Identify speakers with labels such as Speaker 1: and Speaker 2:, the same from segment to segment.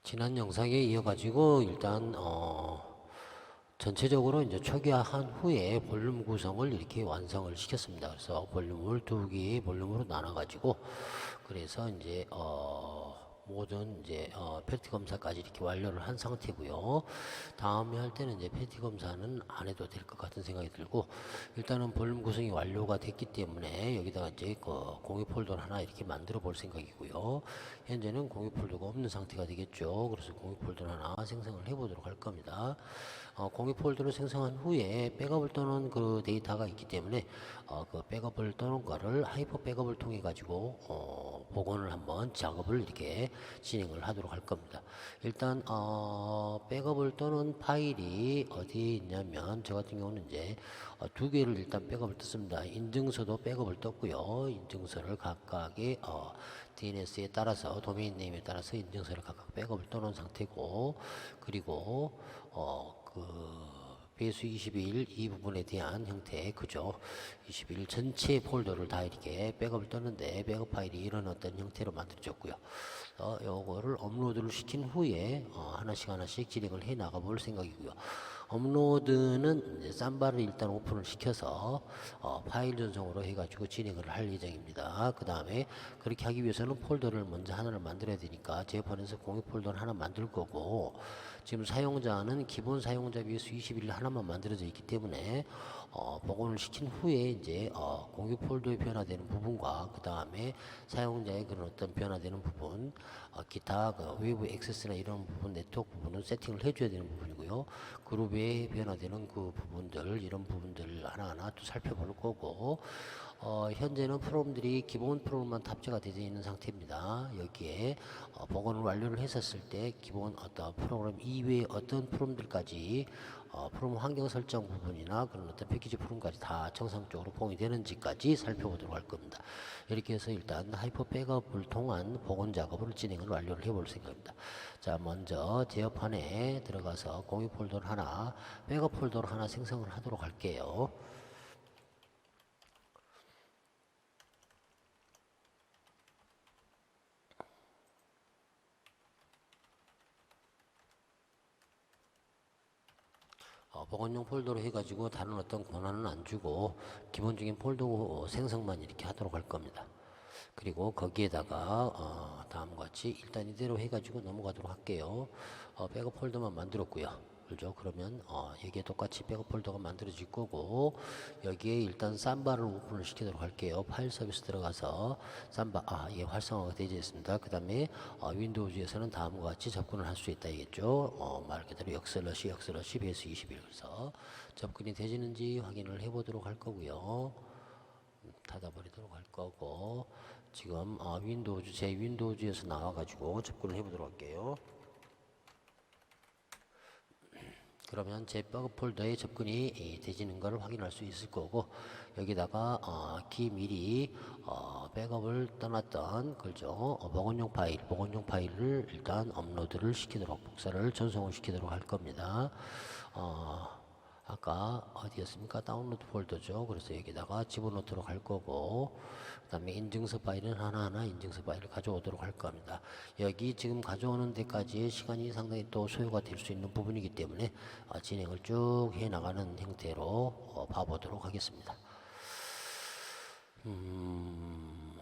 Speaker 1: 지난 영상에 이어가지고 일단 전체적으로 이제 초기화한 후에 볼륨 구성을 이렇게 완성을 시켰습니다. 그래서 볼륨을 두 개의 볼륨으로 나눠가지고 그래서 이제 모든 이제 패티 검사까지 이렇게 완료를 한 상태고요. 다음에 할 때는 이제 패티 검사는 안 해도 될 것 같은 생각이 들고, 일단은 볼륨 구성이 완료가 됐기 때문에 여기다가 이제 그 공유 폴더를 하나 이렇게 만들어 볼 생각이고요. 현재는 공유 폴더가 없는 상태가 되겠죠. 그래서 공유 폴더를 하나 생성을 해 보도록 할 겁니다. 공유 폴더를 생성한 후에 백업을 떠는 그 데이터가 있기 때문에 그 백업을 떠는 거를 하이퍼 백업을 통해 가지고 복원을 한번 작업을 이렇게 진행을 하도록 할 겁니다. 일단 백업을 떠는 파일이 어디에 있냐면, 저 같은 경우는 이제 두 개를 일단 백업을 떴습니다. 인증서도 백업을 떴고요. 인증서를 각각의 DNS에 따라서, 도메인 네임에 따라서 인증서를 각각 백업을 떠놓은 상태고, 그리고 그 배수 21 이 부분에 대한 형태, 그죠? 21 전체 폴더를 다 이렇게 백업을 떴는데, 백업 파일이 이런 어떤 형태로 만들어졌고요. 요거를 업로드를 시킨 후에 하나씩 진행을 해 나가 볼 생각이고요. 업로드는 이제 쌈바를 일단 오픈을 시켜서 파일 전송으로 해가지고 진행을 할 예정입니다. 그 다음에 그렇게 하기 위해서는 폴더를 먼저 하나를 만들어야 되니까 제어판에서 공유 폴더를 하나 만들 거고, 지금 사용자는 기본 사용자 배수 21 하나만 만들어져 있기 때문에 복원을 시킨 후에 이제 공유 폴더에 변화되는 부분과 그 다음에 사용자의 그런 어떤 변화되는 부분, 기타 그 외부 액세스나 이런 부분, 네트워크 부분은 세팅을 해줘야 되는 부분이고요. 그룹에 변화되는 그 부분들, 이런 부분들 하나하나 또 살펴볼 거고, 현재는 프로그램들이 기본 프로그램만 탑재가 되어 있는 상태입니다. 여기에 복원을 완료를 했었을 때 기본 어떤 프로그램 이외의 어떤 프로그램들까지 프로그램 환경 설정 부분이나 그런 어떤 패키지 프로그램까지 다 정상적으로 포함이 되는지까지 살펴보도록 할 겁니다. 이렇게 해서 일단 하이퍼 백업을 통한 복원 작업을 진행을 완료를 해볼 생각입니다. 자, 먼저 제어판에 들어가서 공유 폴더를 하나, 백업 폴더를 하나 생성을 하도록 할게요. 복원용 폴더로 해가지고 다른 어떤 권한은 안 주고 기본적인 폴더 생성만 이렇게 하도록 할 겁니다. 그리고 거기에다가 다음과 같이 일단 이대로 해가지고 넘어가도록 할게요. 백업 폴더만 만들었고요. 그죠? 그러면 여기에 똑같이 백업 폴더가 만들어질 거고, 여기에 일단 쌈바를 오픈을 시키도록 할게요. 파일 서비스 들어가서 쌈바 예, 활성화가 되어 있습니다. 그 다음에 윈도우즈에서는 다음과 같이 접근을 할 수 있다 이겠죠. 말 그대로 역슬러시 배수 21. 그래서 접근이 되지는지 확인을 해보도록 할 거고요. 닫아버리도록 할 거고, 지금 윈도우즈, 제 윈도우즈에서 나와가지고 접근을 해보도록 할게요. 그러면 제 백업 폴더에 접근이 되지는 것을 확인할 수 있을 거고, 여기다가 미리 백업을 떠났던 그죠, 복원용 파일을 일단 업로드를 시키도록, 복사를 전송을 시키도록 할 겁니다. 아까 어디였습니까? 다운로드 폴더죠. 그래서 여기다가 집어넣도록 할 거고, 그 다음에 인증서 파일은 하나하나 인증서 파일을 가져오도록 할 겁니다. 여기 지금 가져오는 데까지의 시간이 상당히 또 소요가 될 수 있는 부분이기 때문에 진행을 쭉 해나가는 형태로 봐보도록 하겠습니다.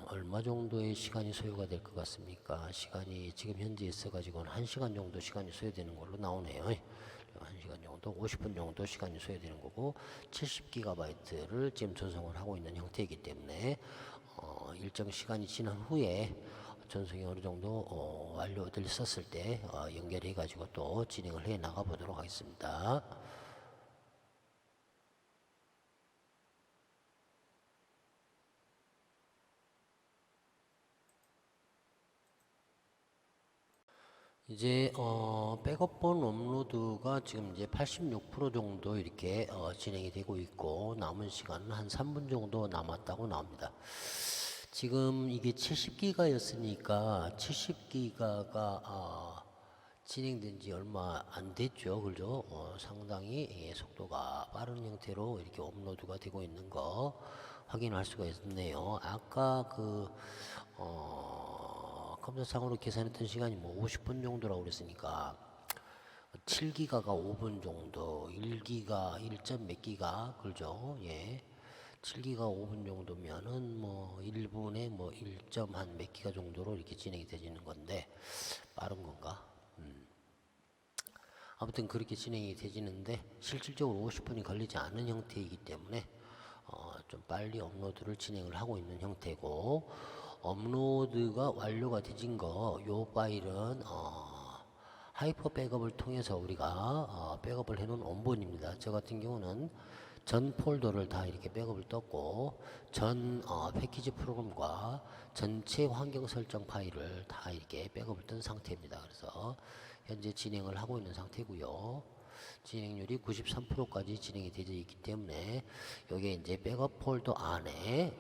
Speaker 1: 얼마 정도의 시간이 소요가 될 것 같습니까? 시간이 지금 현재 있어가지고는 1시간 정도 시간이 소요되는 걸로 나오네요. 1시간 정도, 50분 정도 시간이 소요되는 거고, 70GB를 지금 전송을 하고 있는 형태이기 때문에 일정 시간이 지난 후에 전송이 어느 정도 완료됐었을 때 연결해 가지고 또 진행을 해 나가 보도록 하겠습니다. 이제 백업본 업로드가 지금 이제 86% 정도 이렇게 진행이 되고 있고 남은 시간은 한 3분 정도 남았다고 나옵니다. 지금 이게 70기가였으니까 70기가가 진행된 지 얼마 안 됐죠. 그죠? 상당히 속도가 빠른 형태로 이렇게 업로드가 되고 있는 거 확인할 수가 있네요. 아까 컴퓨터상으로 계산했던 시간이 뭐 50분 정도라고 그랬으니까 7기가가 5분 정도, 1기가 1점 몇 기가 그죠? 예. 7기가 5분 정도면은 뭐 1분에 뭐 1점 한 몇 기가 정도로 이렇게 진행이 되지는 건데 빠른 건가? 아무튼 그렇게 진행이 되지는데 실질적으로 50분이 걸리지 않은 형태이기 때문에 좀 빨리 업로드를 진행을 하고 있는 형태고 업로드가 완료가 되진 요 파일은 하이퍼 백업을 통해서 우리가 백업을 해놓은 원본입니다. 저 같은 경우는 전 폴더를 다 이렇게 백업을 떴고 전 패키지 프로그램과 전체 환경 설정 파일을 다 이렇게 백업을 뜬 상태입니다. 그래서 현재 진행을 하고 있는 상태고요. 진행률이 93%까지 진행이 되어 있기 때문에 여기에 이제 백업 폴더 안에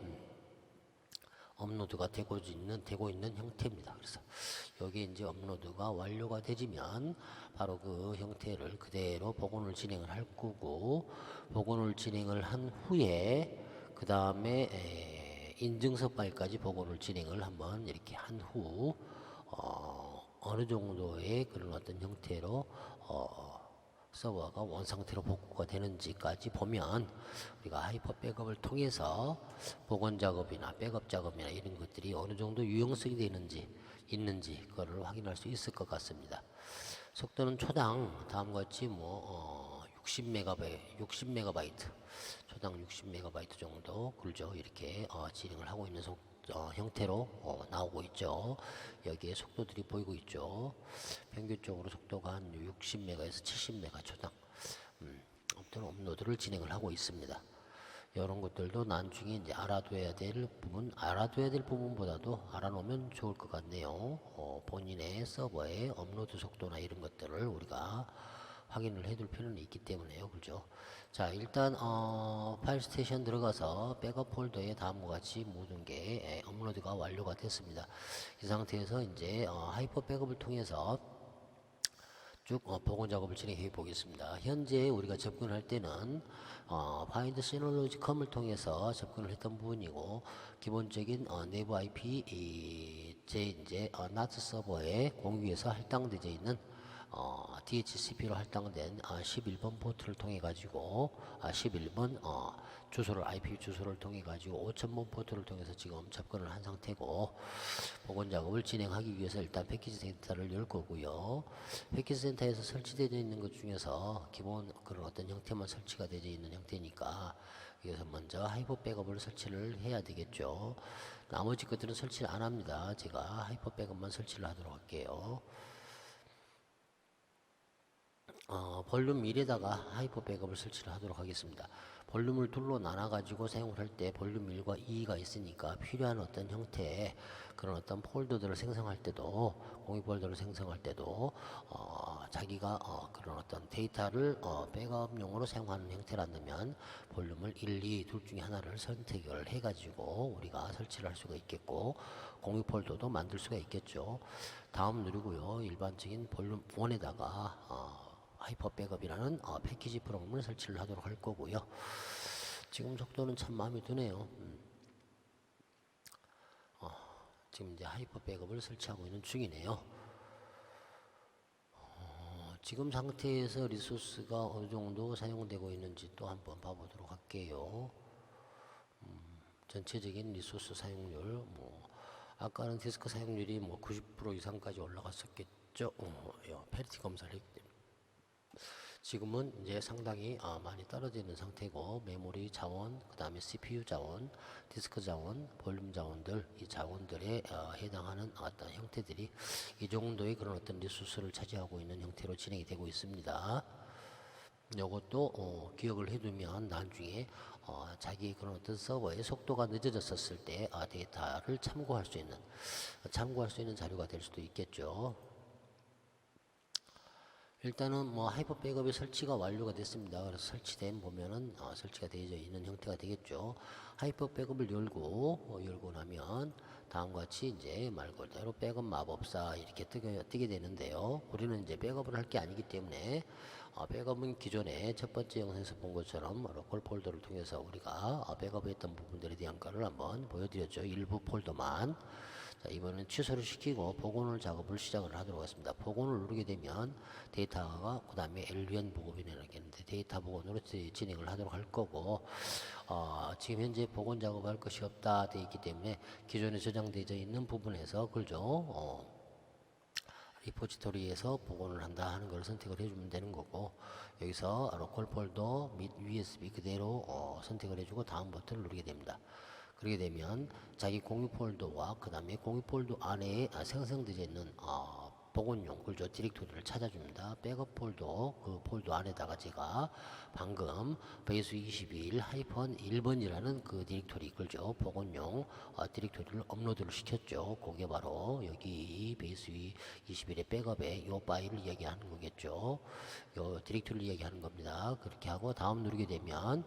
Speaker 1: 업로드가 되고 있는 형태입니다. 그래서 여기 이제 업로드가 완료가 되지면 바로 그 형태를 그대로 복원을 진행을 할 거고 복원을 진행을 한 후에 그 다음에 인증서 파일까지 복원을 진행을 한번 이렇게 한 후 어느 정도의 그런 어떤 형태로 서버가 원상태로 복구가 되는지까지 보면 우리가 하이퍼 백업을 통해서 복원 작업이나 백업 작업이나 이런 것들이 어느 정도 유용성이 되는지 있는지 그거를 확인할 수 있을 것 같습니다. 속도는 초당 다음과 같이 뭐 60메가바이트 초당 60메가바이트 정도 그죠 이렇게 진행을 하고 있는 형태로 나오고 있죠. 여기에 속도들이 보이고 있죠. 평균적으로 속도가 한 60메가에서 70메가 초당 아무튼 업로드를 진행을 하고 있습니다. 이런 것들도 나중에 이제 알아둬야 될 부분보다도 알아놓으면 좋을 것 같네요. 본인의 서버의 업로드 속도나 이런 것들을 우리가 확인을 해둘 필요는 있기 때문에요. 그죠? 자, 일단 파일 스테이션 들어가서 백업 폴더에 다음과 같이 모든 게 업로드가 완료가 됐습니다. 이 상태에서 이제 하이퍼 백업을 통해서 쭉 복원 작업을 진행해 보겠습니다. 현재 우리가 접근할 때는 파인드 시놀로지컴을 통해서 접근을 했던 부분이고 기본적인 내부 IP 제 이제 나트 서버에 공유해서 할당되어 있는 DHCP로 할당된 11번 포트를 통해 가지고 11번 주소를 IP 주소를 통해 가지고 5000번 포트를 통해서 지금 접근을 한 상태고 복원 작업을 진행하기 위해서 일단 패키지 센터를 열 거고요. 패키지 센터에서 설치되어 있는 것 중에서 기본 그런 어떤 형태만 설치가 되어 있는 형태니까 여기서 먼저 하이퍼 백업을 설치를 해야 되겠죠. 나머지 것들은 설치를 안 합니다. 제가 하이퍼 백업만 설치를 하도록 할게요. 볼륨 1에다가 하이퍼 백업을 설치를 하도록 하겠습니다. 볼륨을 둘로 나눠 가지고 사용을 할 때 볼륨 1과 2가 있으니까 필요한 어떤 형태의 그런 어떤 폴더들을 생성할 때도 공유 폴더를 생성할 때도 자기가 그런 어떤 데이터를 백업용으로 사용하는 형태라면 볼륨을 1, 2 둘 중에 하나를 선택을 해 가지고 우리가 설치를 할 수가 있겠고 공유 폴더도 만들 수가 있겠죠. 다음 누르고요. 일반적인 볼륨 1에다가 하이퍼 백업이라는 패키지 프로그램을 설치를 하도록 할 거고요. 지금 속도는 참 마음에 드네요. 지금 이제 하이퍼 백업을 설치하고 있는 중이네요. 지금 상태에서 리소스가 어느 정도 사용되고 있는지 또 한번 봐보도록 할게요. 전체적인 리소스 사용률, 아까는 디스크 사용률이 90% 이상까지 올라갔었겠죠. 페리티 검사를 했기 때문에. 지금은 이제 상당히 많이 떨어져 있는 상태고 메모리 자원, 그 다음에 CPU 자원, 디스크 자원, 볼륨 자원들 이 자원들에 해당하는 어떤 형태들이 이 정도의 그런 어떤 리소스를 차지하고 있는 형태로 진행이 되고 있습니다. 이것도 기억을 해두면 나중에 자기 그런 어떤 서버의 속도가 늦어졌었을 때 데이터를 참고할 수 있는 자료가 될 수도 있겠죠. 일단은 뭐 하이퍼 백업이 설치가 완료가 됐습니다. 그래서 설치된 보면은 설치가 되어 있는 형태가 되겠죠. 하이퍼 백업을 열고 나면 다음과 같이 이제 말 그대로 백업 마법사 이렇게 뜨게 되는데요. 우리는 이제 백업을 할 게 아니기 때문에 백업은 기존에 첫 번째 영상에서 본 것처럼 로컬 폴더를 통해서 우리가 백업했던 부분들에 대한 거를 한번 보여드렸죠. 일부 폴더만. 자, 이번엔 취소를 시키고 복원을 작업을 시작을 하도록 하겠습니다. 복원을 누르게 되면 데이터가 그 다음에 LVN 보급이라는 게 있는데 데이터 복원으로 진행을 하도록 할 거고 지금 현재 복원 작업할 것이 없다 되어 있기 때문에 기존에 저장되어 있는 부분에서 그죠? 리포지토리에서 복원을 한다 하는 걸 선택을 해주면 되는 거고 여기서 로컬 폴더 및 USB 그대로 선택을 해주고 다음 버튼을 누르게 됩니다. 그렇게 되면 자기 공유 폴더와 그 다음에 공유 폴더 안에 생성되어 있는 복원용 그죠 디렉토리를 찾아줍니다. 백업 폴더 그 폴더 안에다가 제가 방금 베이스 21 하이펀 1번이라는 그 디렉토리 그죠 복원용 디렉토리를 업로드를 시켰죠. 그게 바로 여기 베이스 21의 백업에 요 파일을 이야기하는 거겠죠. 요 디렉토리를 이야기하는 겁니다. 그렇게 하고 다음 누르게 되면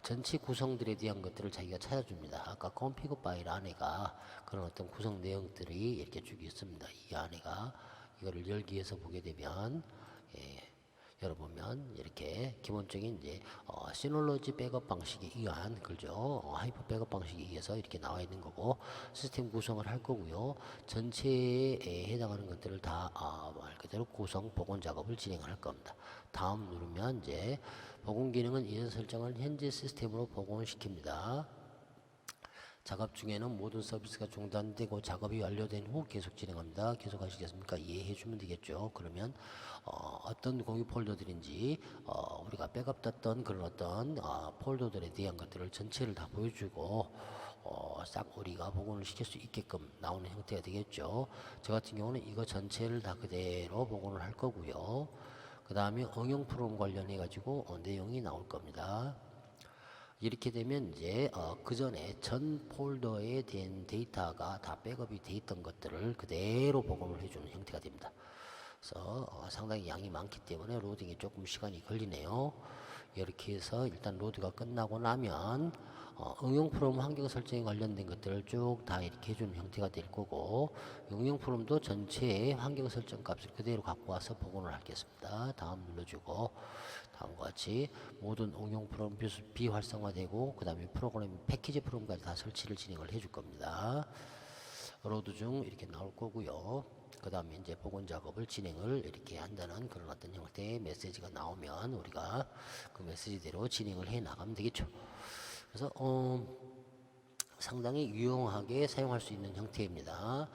Speaker 1: 전체 구성들에 대한 것들을 자기가 찾아줍니다. 아까 config 파일 안에가 그런 어떤 구성 내용들이 이렇게 쭉 있습니다. 이 안에가 이거를 열기 위해서 보게 되면 열어보면 이렇게 기본적인 이제 시놀로지 백업 방식에 의한 그죠 하이퍼 백업 방식에 의해서 이렇게 나와 있는 거고 시스템 구성을 할 거고요. 전체에 해당하는 것들을 다 말 그대로 구성 복원 작업을 진행할 겁니다. 다음 누르면 이제 복원 기능은 이전 설정을 현재 시스템으로 복원시킵니다. 작업 중에는 모든 서비스가 중단되고 작업이 완료된 후 계속 진행합니다. 계속 하시겠습니까? 이해해 주면 되겠죠. 그러면 어떤 공유 폴더들인지 우리가 백업 떴던 그런 어떤 폴더들에 대한 것들을 전체를 다 보여주고 싹 우리가 복원을 시킬 수 있게끔 나오는 형태가 되겠죠. 저 같은 경우는 이거 전체를 다 그대로 복원을 할 거고요. 그 다음에 응용 프로그램 관련해 가지고 내용이 나올 겁니다. 이렇게 되면 이제 그 전에 전 폴더에 된 데이터가 다 백업이 돼 있던 것들을 그대로 복원을 해주는 형태가 됩니다. 그래서 상당히 양이 많기 때문에 로딩이 조금 시간이 걸리네요. 이렇게 해서 일단 로드가 끝나고 나면 응용 프로그램 환경 설정에 관련된 것들을 쭉 다 이렇게 해주는 형태가 될 거고 응용 프로그램도 전체의 환경 설정 값을 그대로 갖고 와서 복원을 하겠습니다. 다음 눌러주고 다음과 같이 모든 응용 프로그램 비활성화되고 그 다음에 프로그램 패키지 프로그램까지 다 설치를 진행을 해줄 겁니다. 로드 중 이렇게 나올 거고요. 그 다음에 이제 복원 작업을 진행을 이렇게 한다는 그런 어떤 형태의 메시지가 나오면 우리가 그 메시지대로 진행을 해 나가면 되겠죠. 그래서 상당히 유용하게 사용할 수 있는 형태입니다.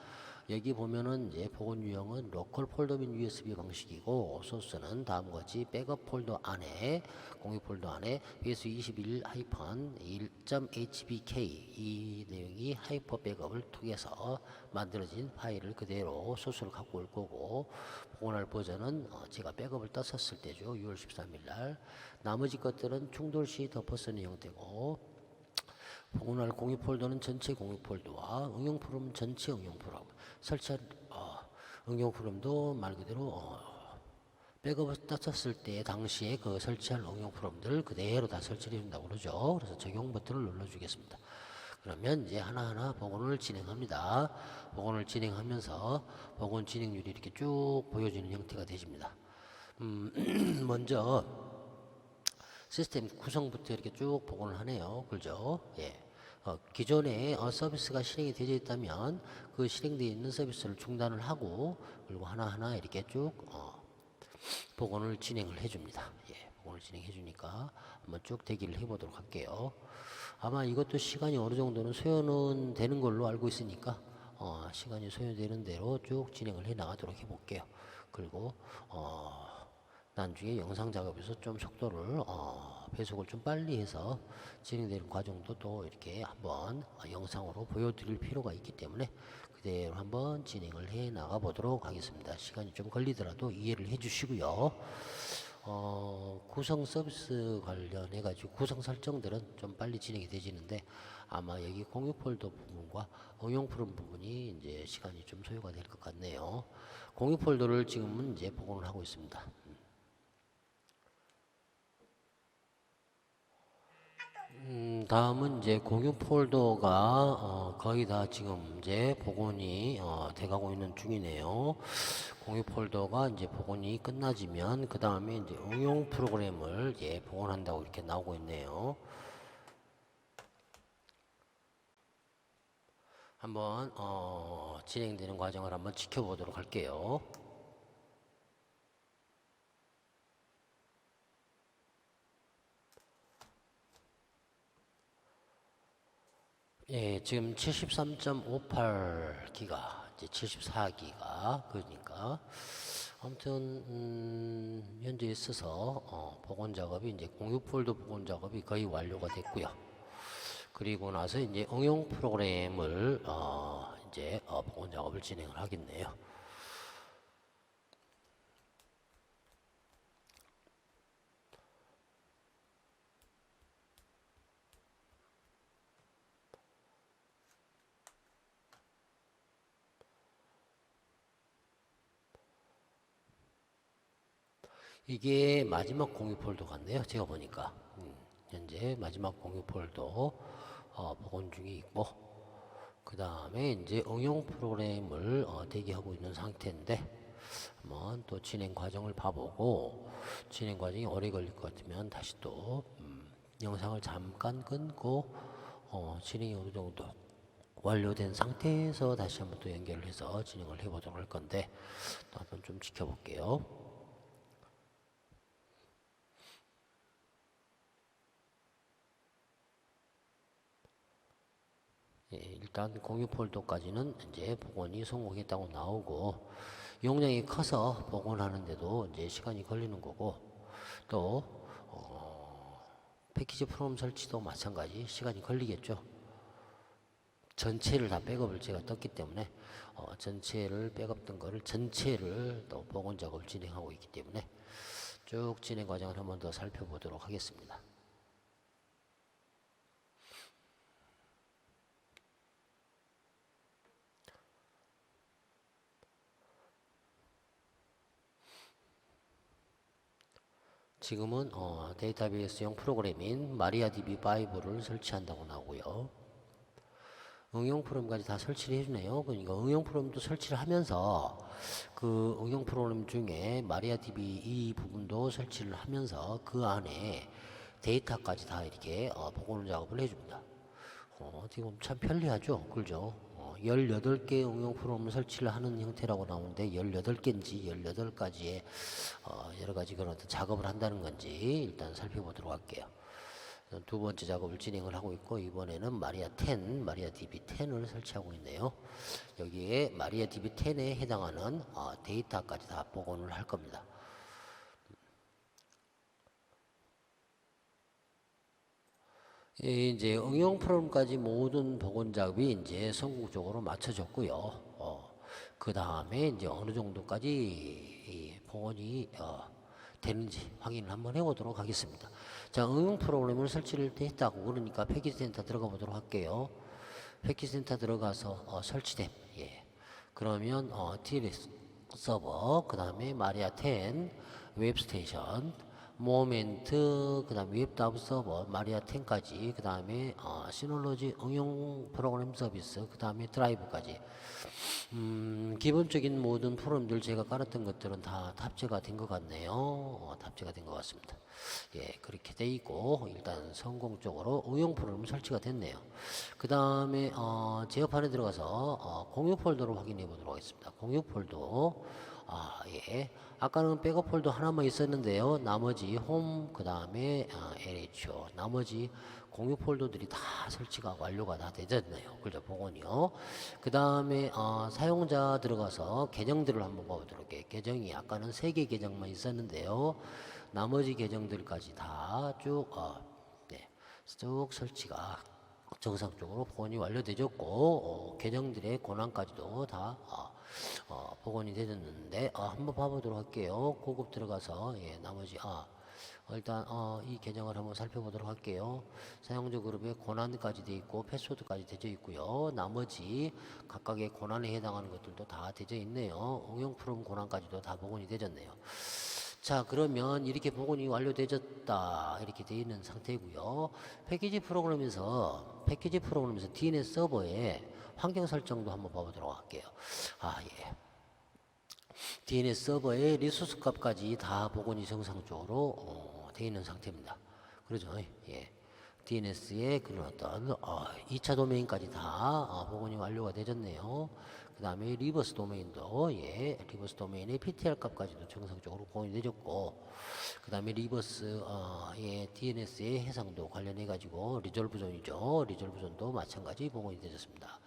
Speaker 1: 여기 보면은 이제 복원 유형은 로컬 폴더 및 USB 방식이고 소스는 다음과 같이 백업 폴더 안에 공유 폴더 안에 bs21-1.hbk 이 내용이 하이퍼 백업을 통해서 만들어진 파일을 그대로 소스를 갖고 올 거고 복원할 버전은 제가 백업을 떴었을 때죠. 6월 13일 날 나머지 것들은 충돌 시 덮어쓰는 형태고 복원할 공유 폴더는 전체 공유 폴더와 응용 프로그램 전체 응용 프로그램 설치한 응용 프로그램도 말 그대로 백업을 떴었을 때 당시에 그 설치한 응용 프로그램들을 그대로 다 설치해 준다고 그러죠. 그래서 적용 버튼을 눌러주겠습니다. 그러면 이제 하나하나 복원을 진행합니다. 복원을 진행하면서 복원 진행률이 이렇게 쭉 보여지는 형태가 되십니다. 먼저 시스템 구성부터 이렇게 쭉 복원을 하네요. 그죠? 예. 기존에 서비스가 실행이 되어 있다면 그 실행되어 있는 서비스를 중단을 하고 그리고 하나하나 이렇게 쭉 복원을 진행을 해줍니다. 예, 복원을 진행해 주니까 한번 쭉 대기를 해보도록 할게요. 아마 이것도 시간이 어느 정도는 소요는 되는 걸로 알고 있으니까 시간이 소요되는 대로 쭉 진행을 해 나가도록 해볼게요. 그리고 나중에 영상 작업에서 좀 속도를 배속을 좀 빨리 해서 진행되는 과정도 또 이렇게 한번 영상으로 보여드릴 필요가 있기 때문에 그대로 한번 진행을 해 나가 보도록 하겠습니다. 시간이 좀 걸리더라도 이해를 해 주시고요. 구성 서비스 관련해 가지고 구성 설정들은 좀 빨리 진행이 되지는데 아마 여기 공유 폴더 부분과 응용 프롬 부분이 이제 시간이 좀 소요가 될 것 같네요. 공유 폴더를 지금은 이제 복원을 하고 있습니다. 다음은 이제 공유 폴더가 거의 다 지금 이제 복원이 돼가고 있는 중이네요. 공유 폴더가 이제 복원이 끝나지면 그 다음에 이제 응용 프로그램을 복원한다고 이렇게 나오고 있네요. 한번 진행되는 과정을 한번 지켜보도록 할게요. 예, 지금 73.58기가 이제 74기가 그러니까 아무튼 현재 있어서 복원 작업이 이제 공유 폴더 복원 작업이 거의 완료가 됐고요. 그리고 나서 이제 응용 프로그램을 이제 복원 작업을 진행을 하겠네요. 이게 마지막 공유 폴더 같네요. 제가 보니까 현재 마지막 공유 폴더 복원 중에 있고 그 다음에 이제 응용 프로그램을 대기하고 있는 상태인데 한번 또 진행 과정을 봐보고 진행 과정이 오래 걸릴 것 같으면 다시 또 영상을 잠깐 끊고 진행이 어느 정도 완료된 상태에서 다시 한번 또 연결을 해서 진행을 해보도록 할 건데 또 한번 좀 지켜볼게요. 예, 일단 공유 폴더까지는 이제 복원이 성공했다고 나오고 용량이 커서 복원하는데도 이제 시간이 걸리는 거고 또 패키지 프로그램 설치도 마찬가지 시간이 걸리겠죠. 전체를 다 백업을 제가 떴기 때문에 전체를 백업 뜬 거를 전체를 또 복원 작업을 진행하고 있기 때문에 쭉 진행 과정을 한 번 더 살펴보도록 하겠습니다. 지금은 데이터베이스용 프로그램인 마리아DB5를 설치한다고 나오고요. 응용 프로그램까지 다 설치를 해주네요. 그러니까 응용 프로그램도 설치를 하면서 그 응용 프로그램 중에 마리아DB 이 부분도 설치를 하면서 그 안에 데이터까지 다 이렇게 복원 작업을 해줍니다. 지금 참 편리하죠? 그죠? 18개 응용 프로그램을 설치를 하는 형태라고 나오는데 18개인지 18가지의 여러 가지 그런 어떤 작업을 한다는 건지 일단 살펴보도록 할게요. 두 번째 작업을 진행을 하고 있고 이번에는 마리아DB10을 설치하고 있네요. 여기에 마리아DB10에 해당하는 데이터까지 다 복원을 할 겁니다. 이제 응용 프로그램까지 모든 복원 작업이 이제 성공적으로 마쳐졌고요. 그 다음에 이제 어느 정도까지 이 복원이 되는지 확인을 한번 해보도록 하겠습니다. 자, 응용 프로그램을 설치를 했다고 그러니까 패키지 센터 들어가 보도록 할게요. 패키지 센터 들어가서 설치됨. 예. 그러면 TLS 서버, 그 다음에 마리아 10, 웹스테이션, 모멘트, 그 다음에 웹다브 서버, 마리아 10까지, 그 다음에 시놀로지 응용 프로그램 서비스, 그 다음에 드라이브까지. 기본적인 모든 프로그램들 제가 깔았던 것들은 다 탑재가 된 것 같네요. 탑재가 된 것 같습니다. 예, 그렇게 돼 있고 일단 성공적으로 응용 프로그램 설치가 됐네요. 그 다음에 제어판에 들어가서 공유 폴더로 확인해 보도록 하겠습니다. 공유 폴더. 예. 아까는 백업 폴더 하나만 있었는데요. 나머지 홈, 그 다음에 LHO, 나머지 공유 폴더들이 다 설치가 완료가 다 되졌네요. 그죠? 복원이요. 그 다음에 사용자 들어가서 계정들을 한번 봐보도록 해요. 계정이 아까는 3개 계정만 있었는데요. 나머지 계정들까지 다 쭉 쭉 설치가 정상적으로 복원이 완료되졌고 계정들의 권한까지도 다 복원이 되졌는데 한번 봐보도록 할게요. 고급 들어가서 나머지 일단 이 계정을 한번 살펴보도록 할게요. 사용자 그룹의 권한까지 되어 있고 패스워드까지 되어 있고요. 나머지 각각의 권한에 해당하는 것들도 다 되어 있네요. 응용 프롬 권한까지도 다 복원이 되졌네요. 자, 그러면 이렇게 복원이 완료되졌다 이렇게 되어 있는 상태이고요. 패키지 프로그램에서 DNS 서버의 환경 설정도 한번 봐보도록 할게요. 예. DNS 서버의 리소스 값까지 다 복원이 정상적으로 되어 있는 상태입니다. 그러죠? 예. DNS의 그런 어떤 2차 도메인까지 다 복원이 완료가 되졌네요. 그 다음에 리버스 도메인도 리버스 도메인의 PTR 값까지도 정상적으로 복원이 되졌고, 그 다음에 리버스 DNS의 해상도 관련해 가지고 리졸브존이죠. 리졸브존도 마찬가지 복원이 되졌습니다.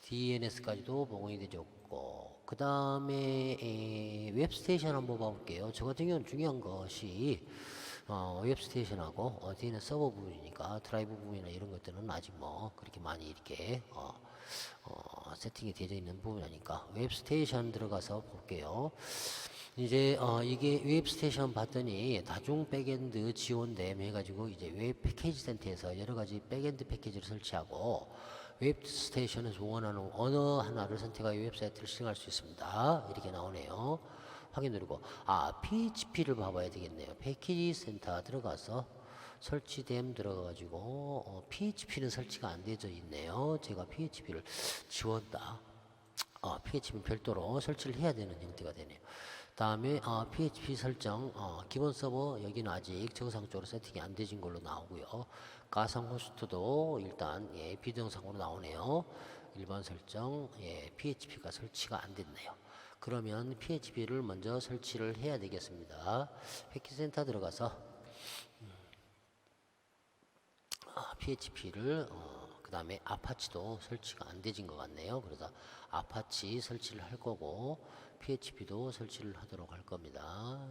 Speaker 1: DNS까지도 복원이 되졌고, 그 다음에 웹스테이션 한번 봐볼게요. 저 같은 경우는 중요한 것이 웹스테이션하고 DNS 서버 부분이니까 드라이브 부분이나 이런 것들은 아직 뭐 그렇게 많이 이렇게 세팅이 되어 있는 부분이니까 웹스테이션 들어가서 볼게요. 이제 이게 웹스테이션 봤더니 다중 백엔드 지원됨 해가지고 이제 웹 패키지 센터에서 여러 가지 백엔드 패키지를 설치하고 웹스테이션에서 원하는 어느 하나를 선택하여 웹사이트를 실행할 수 있습니다. 이렇게 나오네요. 확인 누르고 PHP를 봐봐야 되겠네요. 패키지 센터 들어가서 설치됨 들어가가지고 PHP는 설치가 안 되어 있네요. 제가 PHP를 지웠다. PHP는 별도로 설치를 해야 되는 형태가 되네요. 다음에 PHP 설정 기본 서버 여기는 아직 정상적으로 세팅이 안 되진 걸로 나오고요. 가상 호스트도 일단 비정상으로 나오네요. 일반 설정 PHP가 설치가 안 됐네요. 그러면 PHP를 먼저 설치를 해야 되겠습니다. 패키지 센터 들어가서 PHP를 그 다음에 아파치도 설치가 안 되진 것 같네요. 그래서 아파치 설치를 할 거고 PHP도 설치를 하도록 할 겁니다.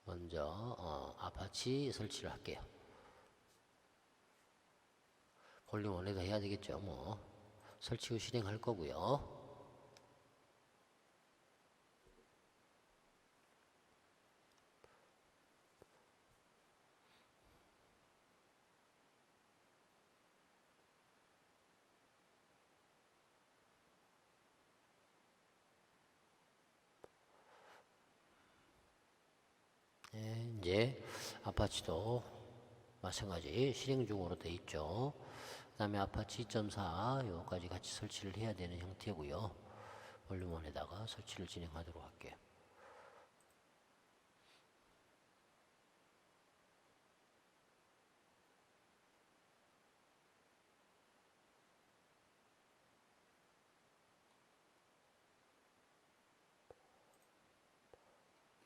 Speaker 1: 먼저 아파치 설치를 할게요. 볼륨 원에도 해야 되겠죠. 뭐 설치 후 실행할 거고요. 이제 아파치도 마찬가지 실행 중으로 돼 있죠. 그 다음에 아파치 2.4 요거까지 같이 설치를 해야 되는 형태고요. 볼륨원에다가 설치를 진행하도록 할게요.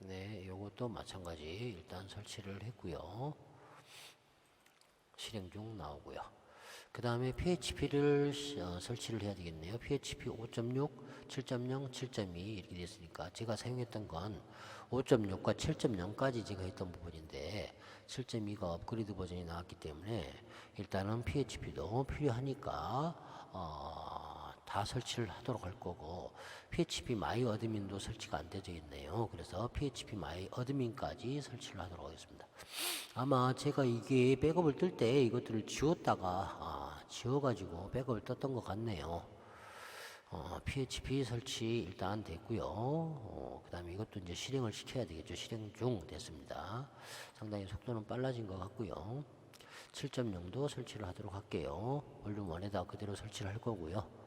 Speaker 1: 네, 요것도 마찬가지 일단 설치를 했고요. 실행 중 나오고요. 그 다음에 PHP를 설치를 해야 되겠네요. PHP 5.6, 7.0, 7.2 이렇게 됐으니까 제가 사용했던 건 5.6과 7.0까지 제가 했던 부분인데 7.2가 업그레이드 버전이 나왔기 때문에 일단은 PHP도 필요하니까 다 설치를 하도록 할 거고 PHP 마이 어드민도 설치가 안 되어 있네요. 그래서 PHP 마이 어드민까지 설치를 하도록 하겠습니다. 아마 제가 이게 백업을 뜰 때 이것들을 지웠다가 지워가지고 백업을 떴던 것 같네요. PHP 설치 일단 됐고요. 그 다음에 이것도 이제 실행을 시켜야 되겠죠. 실행 중 됐습니다. 상당히 속도는 빨라진 것 같고요. 7.0도 설치를 하도록 할게요. 볼륨 1에다 그대로 설치를 할 거고요.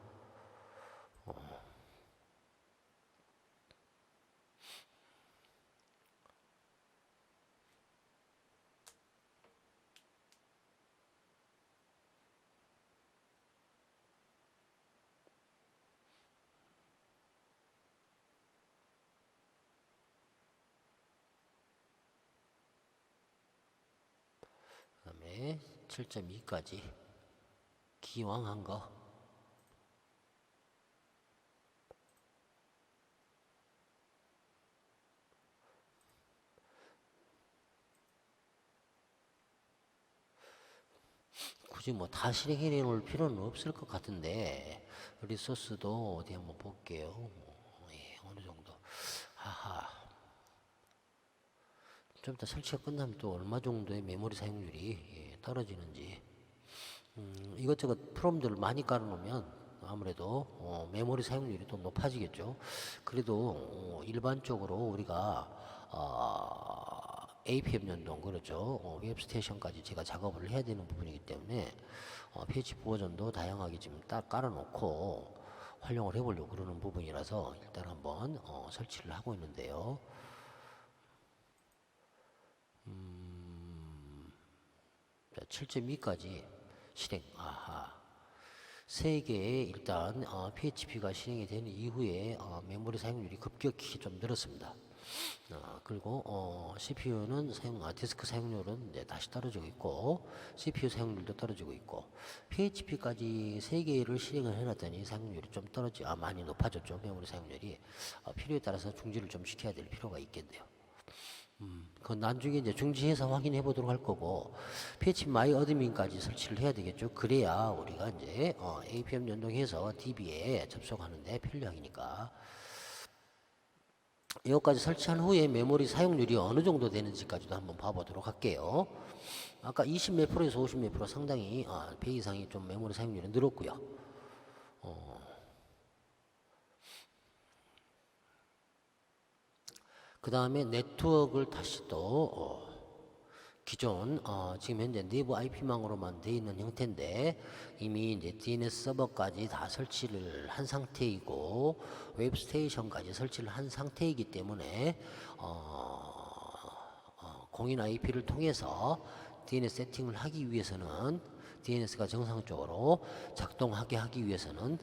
Speaker 1: 그 다음에 7.2까지 기왕한 거 굳이 뭐 다 실행해 놓을 필요는 없을 것 같은데 리소스도 어디 한번 볼게요. 예, 어느 정도. 하하. 좀 이따 설치가 끝나면 또 얼마 정도의 메모리 사용률이 떨어지는지. 이것저것 프롬들을 많이 깔아놓으면 아무래도 메모리 사용률이 또 높아지겠죠. 그래도 일반적으로 우리가 APM 연동 그렇죠. 웹스테이션까지 제가 작업을 해야 되는 부분이기 때문에 PHP 버전도 다양하게 지금 딱 깔아놓고 활용을 해보려고 그러는 부분이라서 일단 한번 설치를 하고 있는데요. 자, 7.2까지 실행. 아하. 세 개의 일단 PHP가 실행이 된 이후에 메모리 사용률이 급격히 좀 늘었습니다. 그리고 CPU는 디스크 사용률은 이제 다시 떨어지고 있고 CPU 사용률도 떨어지고 있고 PHP까지 세 개를 실행을 해놨더니 사용률이 좀 많이 높아졌죠. 메모리 사용률이 필요에 따라서 중지를 좀 시켜야 될 필요가 있겠네요. 그건 나중에 이제 중지해서 확인해 보도록 할 거고 PHP 마이 어드민까지 설치를 해야 되겠죠. 그래야 우리가 이제 APM 연동해서 DB에 접속하는데 편리하니까. 이것까지 설치한 후에 메모리 사용률이 어느 정도 되는지까지도 한번 봐보도록 할게요. 아까 20 몇 프로에서 50 몇 프로 상당히 배 이상이 좀 메모리 사용률이 늘었고요. 그 다음에 네트워크를 다시 또 기존 지금 현재 내부 IP망으로만 되어 있는 형태인데 이미 이제 DNS 서버까지 다 설치를 한 상태이고 웹스테이션까지 설치를 한 상태이기 때문에 공인 IP를 통해서 DNS 세팅을 하기 위해서는 DNS가 정상적으로 작동하게 하기 위해서는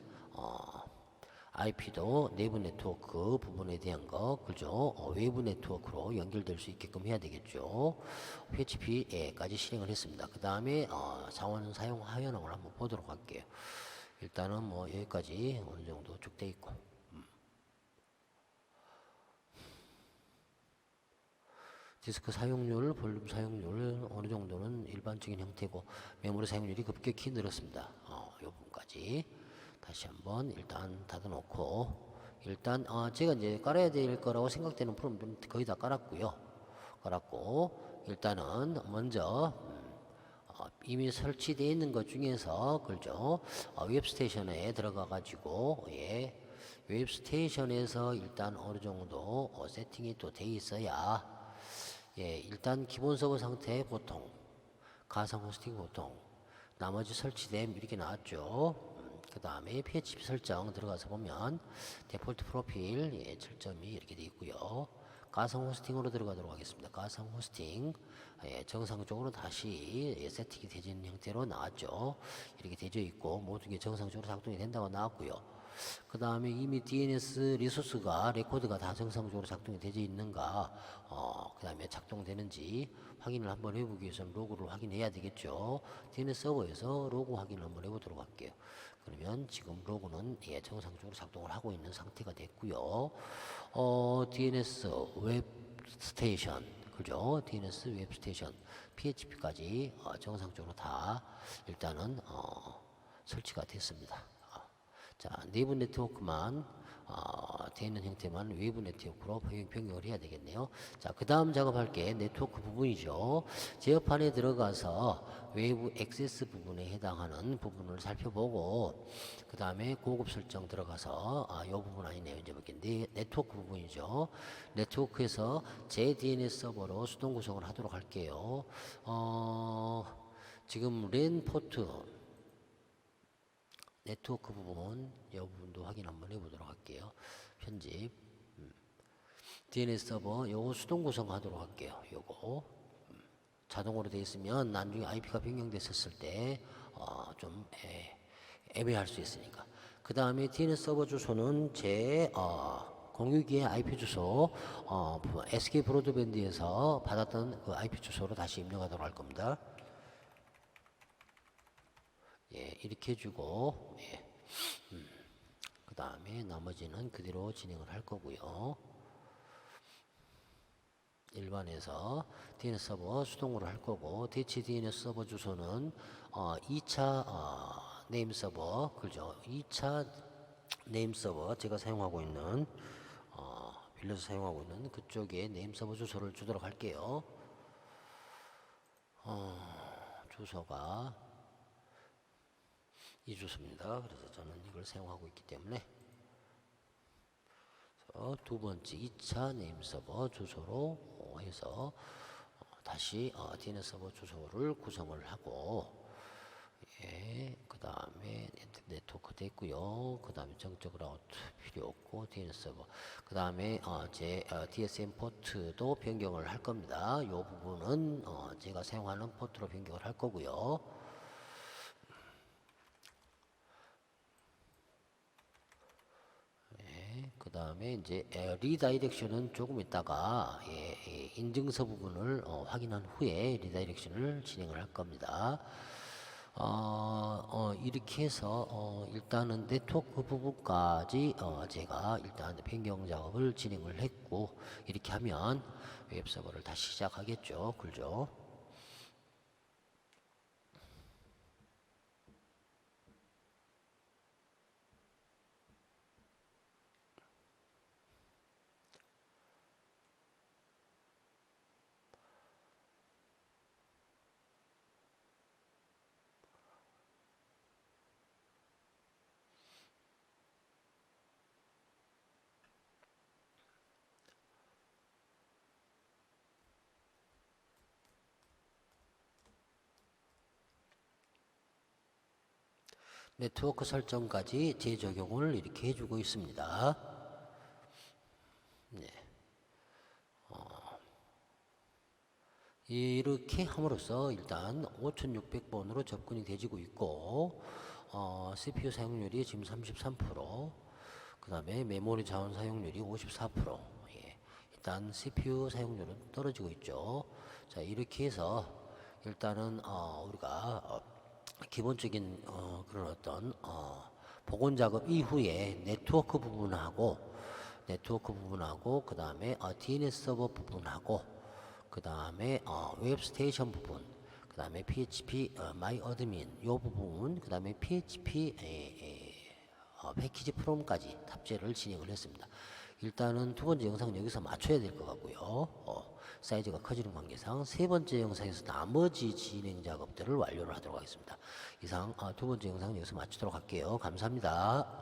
Speaker 1: IP도 내부 네트워크 부분에 대한 거, 그죠? 외부 네트워크로 연결될 수 있게끔 해야 되겠죠. PHP까지 실행을 했습니다. 그 다음에 자원 사용 하연을 한번 보도록 할게요. 일단은 뭐 여기까지 어느 정도 쭉 돼 있고. 디스크 사용률, 볼륨 사용률 어느 정도는 일반적인 형태고 메모리 사용률이 급격히 늘었습니다. 이 부분까지. 다시 한번 일단 닫아놓고 일단 제가 이제 깔아야 될 거라고 생각되는 프롬들은 거의 다 깔았고요. 깔았고 일단은 먼저 이미 설치되어 있는 것 중에서 그죠 웹스테이션에 들어가 가지고 웹스테이션에서 일단 어느 정도 세팅이 또 돼 있어야 일단 기본 서버 상태 보통 가상 호스팅 보통 나머지 설치됨 이렇게 나왔죠. 그 다음에 PHP 설정 들어가서 보면 데폴트 프로필 설정이 이렇게 되어 있고요. 가상 호스팅으로 들어가도록 하겠습니다. 가상 호스팅 정상적으로 다시 세팅이 되는 형태로 나왔죠. 이렇게 되어 있고 모든 게 정상적으로 작동이 된다고 나왔고요. 그 다음에 이미 DNS 리소스가 레코드가 다 정상적으로 작동이 되어 있는가 그 다음에 작동되는지 확인을 한번 해보기 위해서는 로그를 확인해야 되겠죠. DNS 서버에서 로그 확인을 한번 해보도록 할게요. 그러면 지금 로그는 정상적으로 작동을 하고 있는 상태가 됐고요. DNS 웹스테이션 그죠? DNS 웹스테이션 PHP까지 정상적으로 다 일단은 설치가 됐습니다. 자, 내부 네트워크만 되는 형태만 외부 네트워크로 변경을 해야 되겠네요. 자, 그 다음 작업할 게 네트워크 부분이죠. 제어판에 들어가서 외부 액세스 부분에 해당하는 부분을 살펴보고 그 다음에 고급 설정 들어가서 이 부분 아니네요. 이제 보겠는데 네트워크 부분이죠. 네트워크에서 제 DNS 서버로 수동 구성을 하도록 할게요. 지금 랜 포트 네트워크 부분 이 부분도 확인 한번 해보도록 할게요. 편집 DNS 서버 요거 수동 구성하도록 할게요. 요거 자동으로 되어 있으면 나중에 IP가 변경됐었을 때 좀 애매할 수 있으니까. 그 다음에 DNS 서버 주소는 제 공유기의 IP 주소 SK 브로드밴드에서 받았던 그 IP 주소로 다시 입력하도록 할 겁니다. 이렇게 해주고 그 다음에 나머지는 그대로 진행을 할 거고요. 일반에서 DNS 서버 수동으로 할 거고, 대체 DNS 서버 주소는 2차 네임 서버, 그죠? 2차 네임 서버 제가 사용하고 있는 빌려서 사용하고 있는 그쪽에 네임 서버 주소를 주도록 할게요. 주소가 이 주소입니다. 그래서 저는 이걸 사용하고 있기 때문에 두 번째 2차 네임 서버 주소로 해서 다시 DNS 서버 주소를 구성을 하고, 예, 그 다음에 네트워크 됐고요. 그 다음에 정적 라우트 필요 없고 DNS 서버. 그 다음에 제 DSM 포트도 변경을 할 겁니다. 이 부분은 제가 사용하는 포트로 변경을 할 거고요. 그 다음에 이제 리다이렉션은 조금 있다가 인증서 부분을 확인한 후에 리다이렉션을 진행을 할 겁니다. 이렇게 해서 일단은 네트워크 부분까지 제가 일단 변경 작업을 진행을 했고, 이렇게 하면 웹 서버를 다시 시작하겠죠. 그죠? 네트워크 설정까지 재적용을 이렇게 해주고 있습니다. 네. 이렇게 함으로써 일단 5600번으로 접근이 되지고 있고, CPU 사용률이 지금 33%, 그 다음에 메모리 자원 사용률이 54%. 예, 일단 CPU 사용률은 떨어지고 있죠. 자, 이렇게 해서 일단은 우리가 기본적인 그런 어떤 복원 작업 이후에 네트워크 부분하고 그 다음에 DNS 서버 부분하고 그 다음에 웹스테이션 부분, 그 다음에 PHP 마이어드민 요 부분, 그 다음에 PHP 패키지 프롬까지 탑재를 진행을 했습니다. 일단은 두 번째 영상은 여기서 맞춰야 될 것 같고요. 사이즈가 커지는 관계상 세 번째 영상에서 나머지 진행 작업들을 완료를 하도록 하겠습니다. 이상 두 번째 영상은 여기서 마치도록 할게요. 감사합니다.